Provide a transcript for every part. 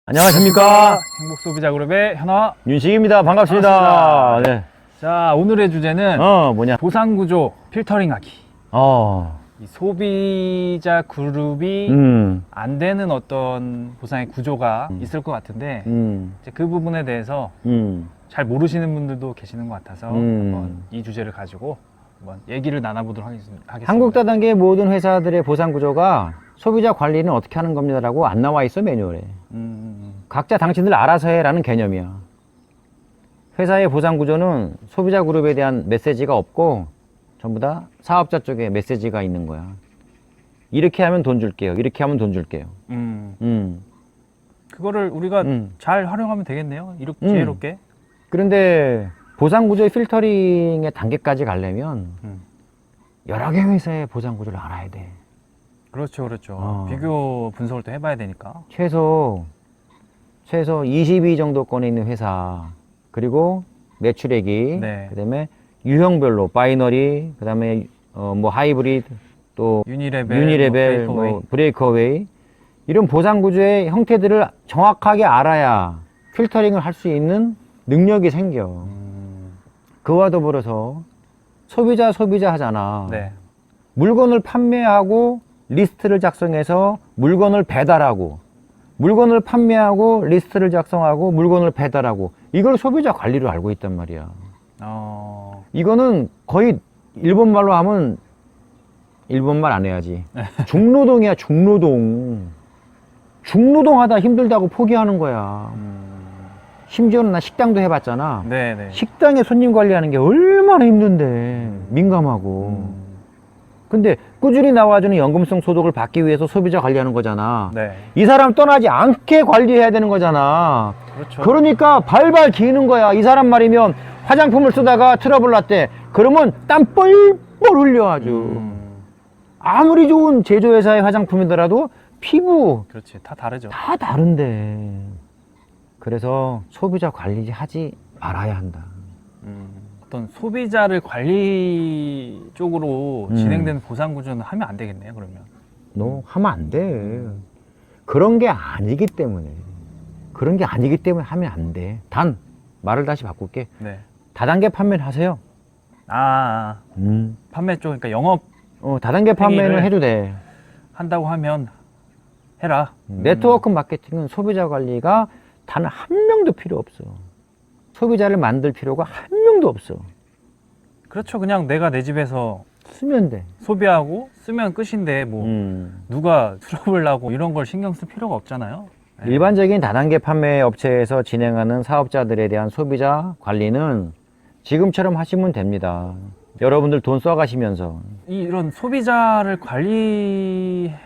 안녕하십니까. 행복소비자그룹의 현아 윤식입니다. 반갑습니다. 반갑습니다. 네. 자, 오늘의 주제는 뭐냐. 보상구조 필터링하기. 어, 이 소비자 그룹이 안 되는 어떤 보상의 구조가 있을 것 같은데 이제 그 부분에 대해서 잘 모르시는 분들도 계시는 것 같아서 한번 이 주제를 가지고 한번 얘기를 나눠보도록 하겠습니다. 한국 다단계 모든 회사들의 보상 구조가 소비자 관리는 어떻게 하는 겁니다라고 안 나와 있어, 매뉴얼에. 각자 당신들 알아서 해라는 개념이야. 회사의 보상 구조는 소비자 그룹에 대한 메시지가 없고 전부 다 사업자 쪽에 메시지가 있는 거야. 이렇게 하면 돈 줄게요. 이렇게 하면 돈 줄게요. 그거를 우리가 잘 활용하면 되겠네요. 이렇게 지혜롭게. 그런데 보상 구조의 필터링의 단계까지 가려면 여러 개 회사의 보상 구조를 알아야 돼. 그렇죠, 그렇죠. 비교 분석을 또 해봐야 되니까. 최소 22 정도 건에 있는 회사, 그리고 매출액이, 네. 그다음에 유형별로 바이너리, 그다음에 뭐 하이브리드, 또 유니레벨, 뭐 브레이크어웨이, 이런 보상 구조의 형태들을 정확하게 알아야 필터링을 할 수 있는 능력이 생겨. 그와 더불어서 소비자 하잖아. 네. 물건을 판매하고 리스트를 작성해서 물건을 배달하고, 물건을 판매하고 리스트를 작성하고 물건을 배달하고, 이걸 소비자 관리로 알고 있단 말이야. 이거는 거의 일본말로 하면, 일본말 안 해야지. 중노동이야, 중노동. 중노동 하다 힘들다고 포기하는 거야. 심지어는 나 식당도 해봤잖아. 네네. 식당에 손님 관리하는 게 얼마나 힘든데, 민감하고. 근데 꾸준히 나와주는 연금성 소득을 받기 위해서 소비자 관리하는 거잖아. 네. 이 사람 떠나지 않게 관리해야 되는 거잖아. 그렇죠. 그러니까 발발 기는 거야. 이 사람 말이면 화장품을 쓰다가 트러블 났대. 그러면 땀 뻘뻘 흘려 아주. 아무리 좋은 제조회사의 화장품이더라도 피부 그렇지. 다 다르죠. 다 다른데. 그래서 소비자 관리 하지 말아야 한다. 어떤 소비자를 관리 쪽으로 진행되는 보상 구조는 하면 안 되겠네요, 그러면. 너 하면 안 돼. 그런 게 아니기 때문에. 그런 게 아니기 때문에 하면 안 돼. 단, 말을 다시 바꿀게. 네. 다단계 판매를 하세요. 판매 쪽, 그러니까 영업 다단계 판매는 행위를 해도 돼. 한다고 하면 해라. 네트워크 마케팅은 소비자 관리가 단 한 명도 필요 없어. 소비자를 만들 필요가 한 명도 없어. 그렇죠. 그냥 내가 내 집에서 쓰면 돼. 소비하고 쓰면 끝인데 뭐 누가 트러블 나고 이런 걸 신경 쓸 필요가 없잖아요. 네. 일반적인 다단계 판매 업체에서 진행하는 사업자들에 대한 소비자 관리는 지금처럼 하시면 됩니다. 여러분들 돈 써가시면서. 이런 소비자를 관리하는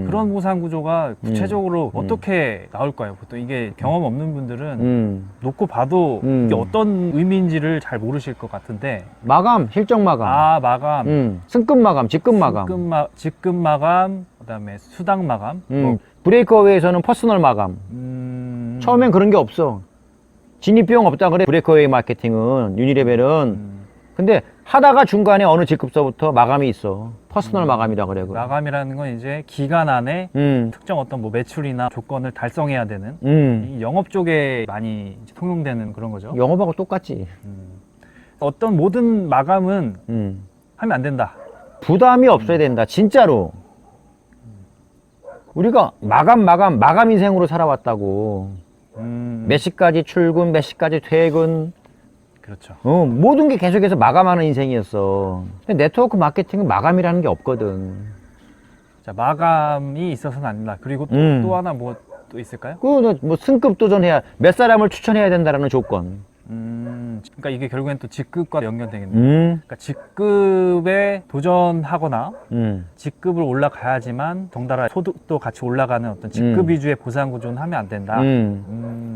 그런 보상 구조가 구체적으로 어떻게 나올까요? 보통 이게 경험 없는 분들은 놓고 봐도 이게 어떤 의미인지를 잘 모르실 것 같은데. 마감, 실적 마감. 마감. 승급 마감, 직급 마감. 직급 마감, 그다음에 수당 마감. 뭐, 브레이크어웨이에서는 퍼스널 마감. 처음엔 그런 게 없어. 진입비용 없다 그래, 브레이크어웨이 마케팅은, 유니레벨은. 근데 하다가 중간에 어느 직급서부터 마감이 있어. 퍼스널 마감이라 그래. 마감이라는 건 이제 기간 안에 특정 어떤 뭐 매출이나 조건을 달성해야 되는 이 영업 쪽에 많이 이제 통용되는 그런 거죠. 영업하고 똑같지. 어떤 모든 마감은 하면 안 된다. 부담이 없어야 된다. 진짜로. 우리가 마감 인생으로 살아왔다고. 몇 시까지 출근, 몇 시까지 퇴근. 그렇죠. 모든 게 계속해서 마감하는 인생이었어. 근데 네트워크 마케팅은 마감이라는 게 없거든. 자, 마감이 있어서는 안 된다. 그리고 또 하나 뭐 또 있을까요? 뭐 승급 도전해야, 몇 사람을 추천해야 된다라는 조건. 그러니까 이게 결국엔 또 직급과 연결되겠네요. 그러니까 직급에 도전하거나 직급을 올라가야지만 덩달아 소득도 같이 올라가는 어떤 직급 위주의 보상 구조는 하면 안 된다.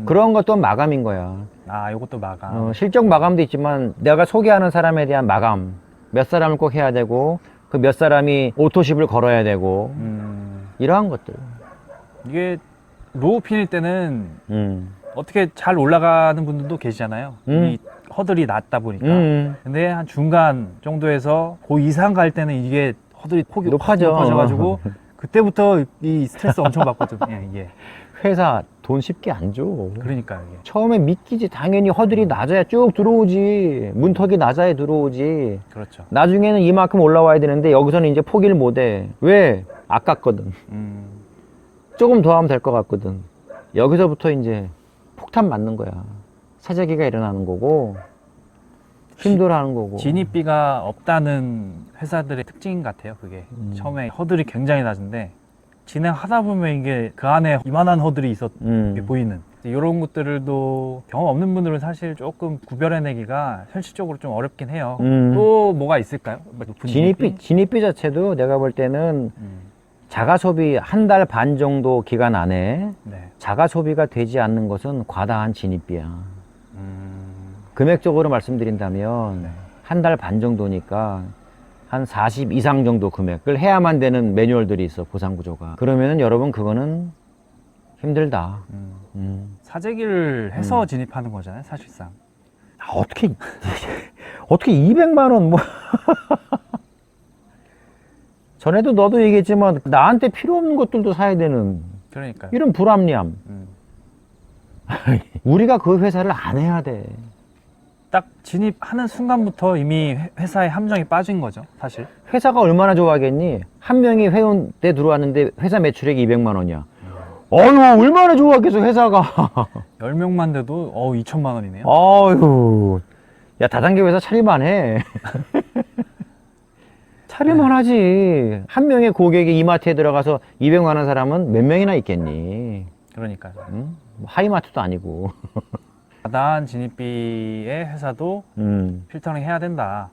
그런 것도 마감인 거야. 요것도 마감. 실적 마감도 있지만 내가 소개하는 사람에 대한 마감. 몇 사람을 꼭 해야 되고, 그 몇 사람이 오토십을 걸어야 되고, 이러한 것들. 이게 로우핀일 때는 어떻게 잘 올라가는 분들도 계시잖아요. 이 허들이 낮다 보니까. 근데 한 중간 정도에서 그 이상 갈 때는 이게 허들이 폭이 높아져. 높아져가지고 그때부터 이 스트레스 엄청 받거든요. 예. 회사 돈 쉽게 안 줘. 그러니까요. 이게. 처음에 믿기지. 당연히 허들이 낮아야 쭉 들어오지. 문턱이 낮아야 들어오지. 그렇죠. 나중에는 이만큼 올라와야 되는데 여기서는 이제 포기를 못해. 왜? 아깝거든. 조금 더 하면 될 것 같거든. 여기서부터 이제 폭탄 맞는 거야. 사재기가 일어나는 거고 힘들어하는 거고. 진입비가 없다는 회사들의 특징 같아요. 그게 처음에 허들이 굉장히 낮은데 진행하다 보면 이게 그 안에 이만한 허들이 보이는 이런 것들도 경험 없는 분들은 사실 조금 구별해내기가 현실적으로 좀 어렵긴 해요. 또 뭐가 있을까요? 높은 진입비 자체도 내가 볼 때는 자가 소비 한 달 반 정도 기간 안에 네. 자가 소비가 되지 않는 것은 과다한 진입비야. 금액적으로 말씀드린다면 네. 한 달 반 정도니까 한 40 이상 정도 금액을 해야만 되는 매뉴얼들이 있어, 보상 구조가. 그러면은 여러분 그거는 힘들다. 사재기를 해서 진입하는 거잖아요, 사실상. 아, 어떻게 200만 원 뭐. 전에도 너도 얘기했지만 나한테 필요 없는 것들도 사야 되는 그러니까요. 이런 불합리함. 우리가 그 회사를 안 해야 돼. 딱 진입하는 순간부터 이미 회사의 함정이 빠진 거죠, 사실. 회사가 얼마나 좋아하겠니? 한 명이 회원 때 들어왔는데 회사 매출액이 200만 원이야. 어휴, 얼마나 좋아하겠어, 회사가. 10명만 돼도 2천만 원이네요. 어휴. 야, 다단계 회사 차릴만 해. 차릴만 하지. 한 명의 고객이 이마트에 들어가서 200만 원 사람은 몇 명이나 있겠니? 그러니까요. 응? 하이마트도 아니고. 과다한 진입비의 회사도 필터링 해야 된다.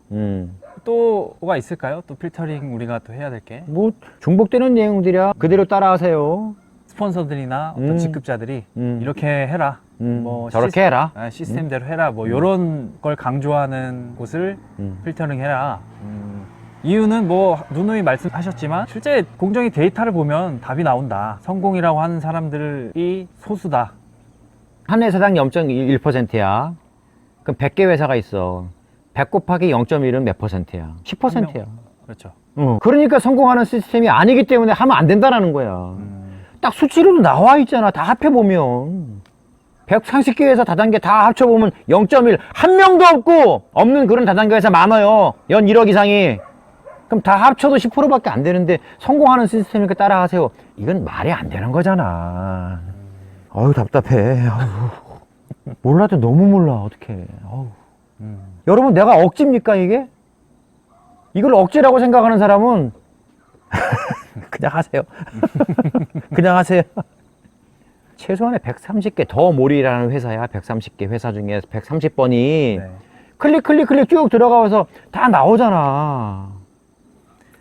또 뭐가 있을까요? 또 필터링 우리가 또 해야 될 게? 뭐 중복되는 내용들이야. 그대로 따라하세요. 스폰서들이나 어떤 직급자들이 이렇게 해라. 뭐 저렇게 해라. 시스템대로 해라. 뭐 이런 걸 강조하는 곳을 필터링 해라. 이유는 뭐 누누이 말씀하셨지만 실제 공정위 데이터를 보면 답이 나온다. 성공이라고 하는 사람들이 소수다. 한 회사당 0.1%야. 그럼 100개 회사가 있어. 100 곱하기 0.1은 몇 %야? 10%야. 그렇죠. 그러니까 성공하는 시스템이 아니기 때문에 하면 안 된다라는 거야. 딱 수치로도 나와 있잖아. 다 합해보면. 130개 회사 다단계 다 합쳐보면 0.1. 한 명도 없는 그런 다단계 회사 많아요. 연 1억 이상이. 그럼 다 합쳐도 10%밖에 안 되는데 성공하는 시스템이니까 따라하세요. 이건 말이 안 되는 거잖아. 어휴, 답답해. 어휴. 몰라도 너무 몰라. 어떡해. 여러분, 내가 억지입니까, 이게? 이걸 억지라고 생각하는 사람은 그냥 하세요. 그냥 하세요. 최소한의 130개 더 몰이라는 회사야. 130개 회사 중에 130번이 네. 클릭 쭉 들어가서 다 나오잖아.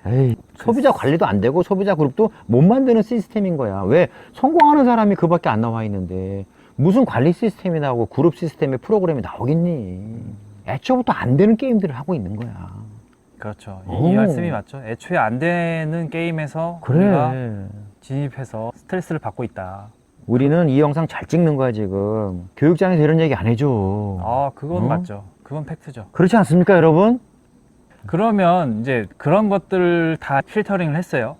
에이, 소비자 관리도 안 되고 소비자 그룹도 못 만드는 시스템인 거야. 왜? 성공하는 사람이 그밖에 안 나와 있는데 무슨 관리 시스템이 나오고 그룹 시스템의 프로그램이 나오겠니? 애초부터 안 되는 게임들을 하고 있는 거야. 그렇죠. 이 말씀이 맞죠. 애초에 안 되는 게임에서 우리가 진입해서 스트레스를 받고 있다. 우리는 이 영상 잘 찍는 거야, 지금. 교육장에서 이런 얘기 안 해줘. 아, 그건 맞죠. 그건 팩트죠. 그렇지 않습니까, 여러분? 그러면 이제 그런 것들을 다 필터링을 했어요.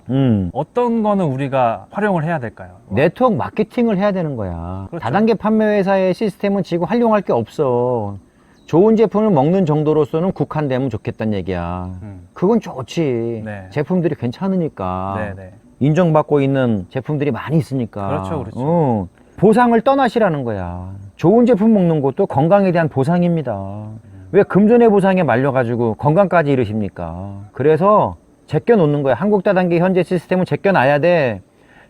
어떤 거는 우리가 활용을 해야 될까요? 네트워크 마케팅을 해야 되는 거야. 그렇죠. 다단계 판매 회사의 시스템은 지금 활용할 게 없어. 좋은 제품을 먹는 정도로서는 국한되면 좋겠다는 얘기야. 그건 좋지. 네. 제품들이 괜찮으니까. 네네. 인정받고 있는 제품들이 많이 있으니까. 그렇죠, 그렇죠. 보상을 떠나시라는 거야. 좋은 제품 먹는 것도 건강에 대한 보상입니다. 왜 금전의 보상에 말려가지고 건강까지 이르십니까? 그래서 제껴놓는 거야. 한국 다단계 현재 시스템은 제껴놔야 돼.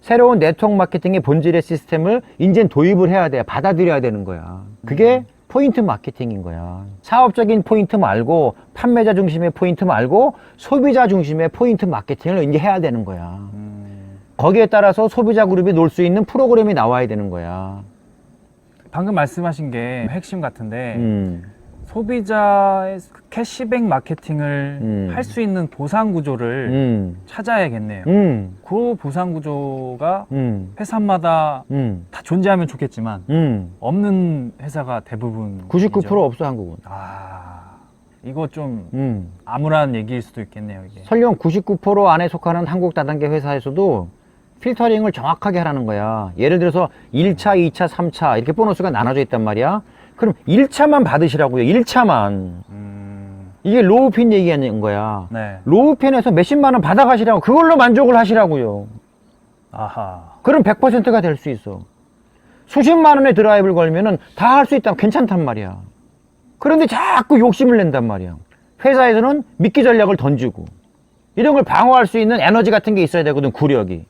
새로운 네트워크 마케팅의 본질의 시스템을 이제 도입을 해야 돼. 받아들여야 되는 거야. 그게 포인트 마케팅인 거야. 사업적인 포인트 말고 판매자 중심의 포인트 말고 소비자 중심의 포인트 마케팅을 이제 해야 되는 거야. 거기에 따라서 소비자 그룹이 놀 수 있는 프로그램이 나와야 되는 거야. 방금 말씀하신 게 핵심 같은데 소비자의 캐시백 마케팅을 할 수 있는 보상 구조를 찾아야겠네요. 그 보상 구조가 회사마다 다 존재하면 좋겠지만 없는 회사가 대부분 99% 없어, 한국은. 아, 이거 좀 암울한 얘기일 수도 있겠네요, 이게. 설령 99% 안에 속하는 한국 다단계 회사에서도 필터링을 정확하게 하라는 거야. 예를 들어서 1차, 2차, 3차 이렇게 보너스가 나눠져 있단 말이야. 그럼 1차만 받으시라고요. 1차만. 이게 로우핀 얘기하는 거야. 네. 로우핀에서 몇십만 원 받아가시라고, 그걸로 만족을 하시라고요. 아하. 그럼 100%가 될 수 있어. 수십만 원의 드라이브를 걸면은 다 할 수 있다면 괜찮단 말이야. 그런데 자꾸 욕심을 낸단 말이야. 회사에서는 미끼 전략을 던지고 이런 걸 방어할 수 있는 에너지 같은 게 있어야 되거든, 구력이.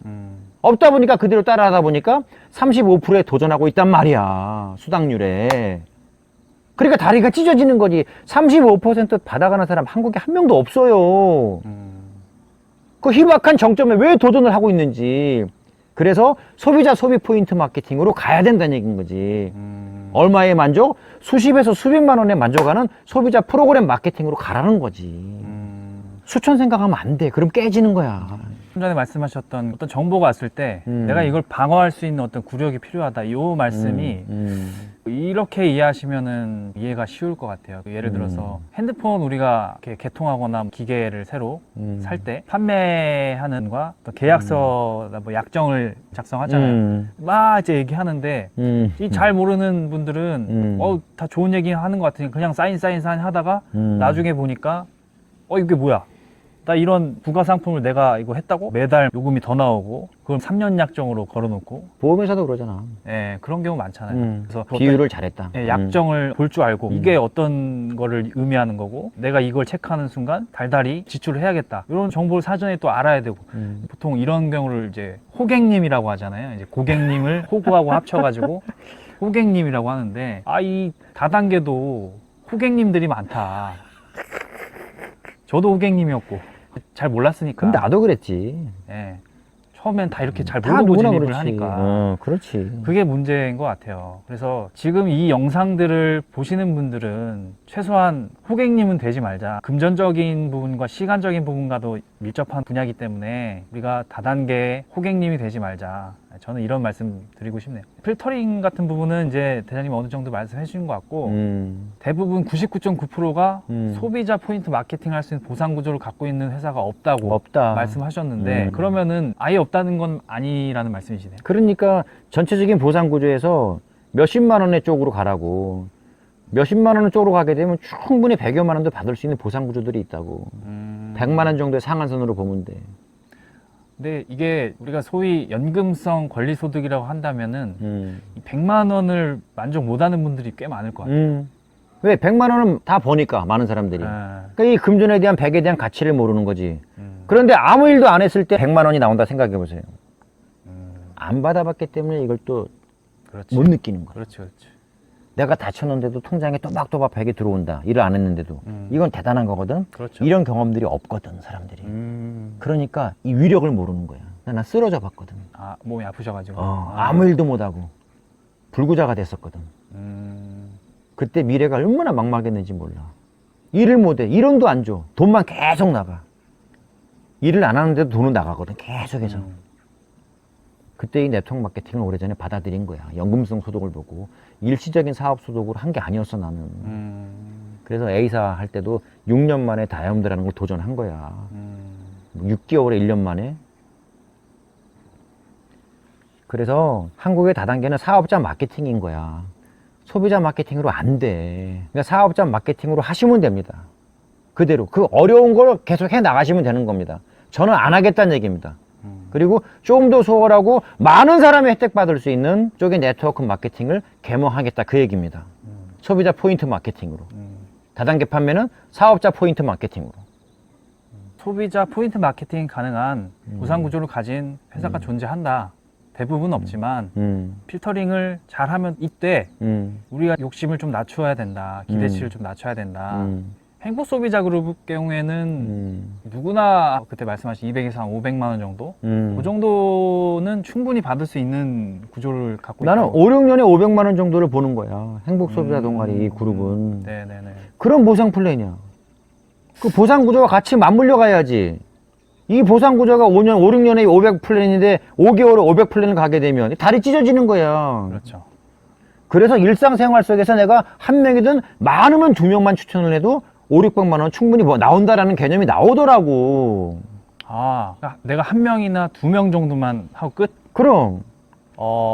없다 보니까 그대로 따라하다 보니까 35%에 도전하고 있단 말이야, 수당률에. 그러니까 다리가 찢어지는 거지. 35% 받아가는 사람 한국에 한 명도 없어요. 그 희박한 정점에 왜 도전을 하고 있는지. 그래서 소비자 소비 포인트 마케팅으로 가야 된다는 얘기인 거지. 얼마의 만족? 수십에서 수백만 원에 만족하는 소비자 프로그램 마케팅으로 가라는 거지. 수천 생각하면 안 돼. 그럼 깨지는 거야. 좀 전에 말씀하셨던 어떤 정보가 왔을 때 내가 이걸 방어할 수 있는 어떤 구력이 필요하다. 이 말씀이 이렇게 이해하시면은 이해가 쉬울 것 같아요. 예를 들어서 핸드폰 우리가 이렇게 개통하거나 기계를 새로 살 때 판매하는 과 또 계약서 뭐 약정을 작성하잖아요. 막 이제 얘기하는데 이 잘 모르는 분들은 다 좋은 얘기 하는 것 같으니 그냥 사인 하다가 나중에 보니까 이게 뭐야? 나 이런 부가 상품을 내가 이거 했다고? 매달 요금이 더 나오고 그럼 3년 약정으로 걸어놓고 보험회사도 그러잖아. 예, 그런 경우 많잖아요. 그래서 비율을 잘했다. 예, 약정을 볼 줄 알고 이게 어떤 거를 의미하는 거고 내가 이걸 체크하는 순간 달달이 지출을 해야겠다. 이런 정보를 사전에 또 알아야 되고 보통 이런 경우를 이제 호객님이라고 하잖아요. 이제 고객님을 호구하고 합쳐가지고 호객님이라고 하는데 이 다단계도 호객님들이 많다. 저도 호객님이었고 잘 몰랐으니까. 근데 나도 그랬지. 예. 처음엔 다 이렇게 잘 다 모르고 누구나 진입을 그렇지. 하니까. 그렇지. 그게 문제인 것 같아요. 그래서 지금 이 영상들을 보시는 분들은 최소한 호객님은 되지 말자. 금전적인 부분과 시간적인 부분과도 밀접한 분야이기 때문에 우리가 다단계 호객님이 되지 말자. 저는 이런 말씀 드리고 싶네요. 필터링 같은 부분은 이제 대장님 어느 정도 말씀해 주신 것 같고 대부분 99.9%가 소비자 포인트 마케팅 할 수 있는 보상 구조를 갖고 있는 회사가 없다고 말씀하셨는데 그러면은 아예 없다는 건 아니라는 말씀이시네요. 그러니까 전체적인 보상 구조에서 몇십만 원의 쪽으로 가라고. 몇십만 원 쪽으로 가게 되면 충분히 100여만 원도 받을 수 있는 보상 구조들이 있다고. 100만 원 정도의 상한선으로 보면 돼. 근데 이게 우리가 소위 연금성 권리소득이라고 한다면은 이 100만 원을 만족 못하는 분들이 꽤 많을 것 같아요. 왜? 100만 원은 다 버니까, 많은 사람들이. 그러니까 이 금전에 대한 100에 대한 가치를 모르는 거지. 그런데 아무 일도 안 했을 때 100만 원이 나온다 생각해 보세요. 안 받아봤기 때문에 이걸 또 못 느끼는 거야. 그렇죠. 내가 다쳤는데도 통장에 또박또박 100이 들어온다. 일을 안 했는데도. 이건 대단한 거거든. 그렇죠. 이런 경험들이 없거든, 사람들이. 그러니까 이 위력을 모르는 거야. 나 쓰러져 봤거든. 몸이 아프셔가지고. 아무 일도 못하고 불구자가 됐었거든. 그때 미래가 얼마나 막막했는지 몰라. 일을 못해. 일원도 안 줘. 돈만 계속 나가. 일을 안 하는데도 돈은 나가거든, 계속해서. 그때 이 네트워크 마케팅을 오래전에 받아들인 거야. 연금성 소득을 보고. 일시적인 사업 소득으로 한 게 아니었어, 나는. 그래서 A사 할 때도 6년 만에 다이아몬드라는 걸 도전한 거야. 6개월에 1년 만에. 그래서 한국의 다단계는 사업자 마케팅인 거야. 소비자 마케팅으로 안 돼. 그러니까 사업자 마케팅으로 하시면 됩니다. 그대로. 그 어려운 걸 계속 해 나가시면 되는 겁니다. 저는 안 하겠다는 얘기입니다. 그리고 좀 더 수월하고 많은 사람이 혜택 받을 수 있는 쪽의 네트워크 마케팅을 개몽하겠다, 그 얘기입니다. 소비자 포인트 마케팅으로. 다단계 판매는 사업자 포인트 마케팅으로. 소비자 포인트 마케팅 가능한 보상 구조를 가진 회사가 존재한다. 대부분 없지만 필터링을 잘하면 이때 우리가 욕심을 좀 낮춰야 된다. 기대치를 좀 낮춰야 된다. 행복 소비자 그룹 경우에는 누구나 그때 말씀하신 200에서 한 500만 원 정도? 그 정도는 충분히 받을 수 있는 구조를 갖고 나는 있다고. 5, 6년에 500만 원 정도를 보는 거야. 행복 소비자 동아리 이 그룹은. 네네네. 그런 보상 플랜이야. 그 보상 구조와 같이 맞물려 가야지. 이 보상 구조가 5년, 5, 6년에 500 플랜인데 5개월에 500 플랜을 가게 되면 다리 찢어지는 거야. 그렇죠. 그래서 일상생활 속에서 내가 한 명이든 많으면 2명만 추천을 해도 5, 600만 원 충분히 나온다라는 개념이 나오더라고. 그러니까 내가 한 명이나 두 명 정도만 하고 끝? 그럼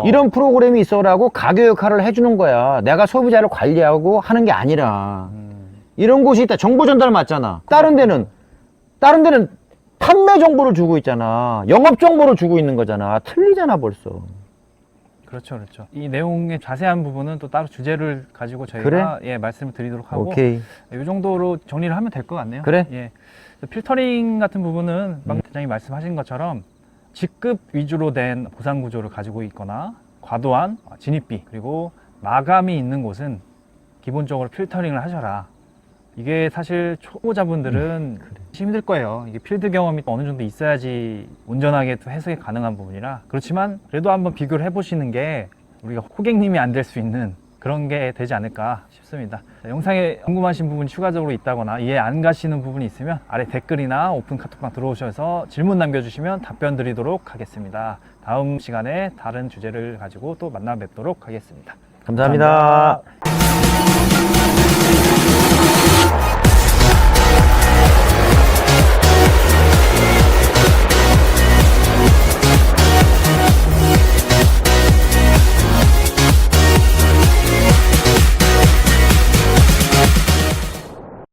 이런 프로그램이 있어라고 가교 역할을 해주는 거야. 내가 소비자를 관리하고 하는 게 아니라. 이런 곳이 있다. 정보 전달 맞잖아. 다른 데는 판매 정보를 주고 있잖아. 영업 정보를 주고 있는 거잖아. 틀리잖아 벌써. 그렇죠, 그렇죠. 이 내용의 자세한 부분은 또 따로 주제를 가지고 저희가 그래? 예, 말씀을 드리도록 하고 오케이. 이 정도로 정리를 하면 될 것 같네요. 그래? 예. 필터링 같은 부분은 방 대장님 말씀하신 것처럼 직급 위주로 된 보상 구조를 가지고 있거나 과도한 진입비 그리고 마감이 있는 곳은 기본적으로 필터링을 하셔라. 이게 사실 초보자분들은 힘들 거예요. 이게 필드 경험이 어느 정도 있어야지 온전하게 또 해석이 가능한 부분이라. 그렇지만 그래도 한번 비교를 해보시는 게 우리가 호객님이 안 될 수 있는 그런 게 되지 않을까 싶습니다. 영상에 궁금하신 부분이 추가적으로 있다거나 이해 안 가시는 부분이 있으면 아래 댓글이나 오픈 카톡방 들어오셔서 질문 남겨주시면 답변 드리도록 하겠습니다. 다음 시간에 다른 주제를 가지고 또 만나 뵙도록 하겠습니다. 감사합니다.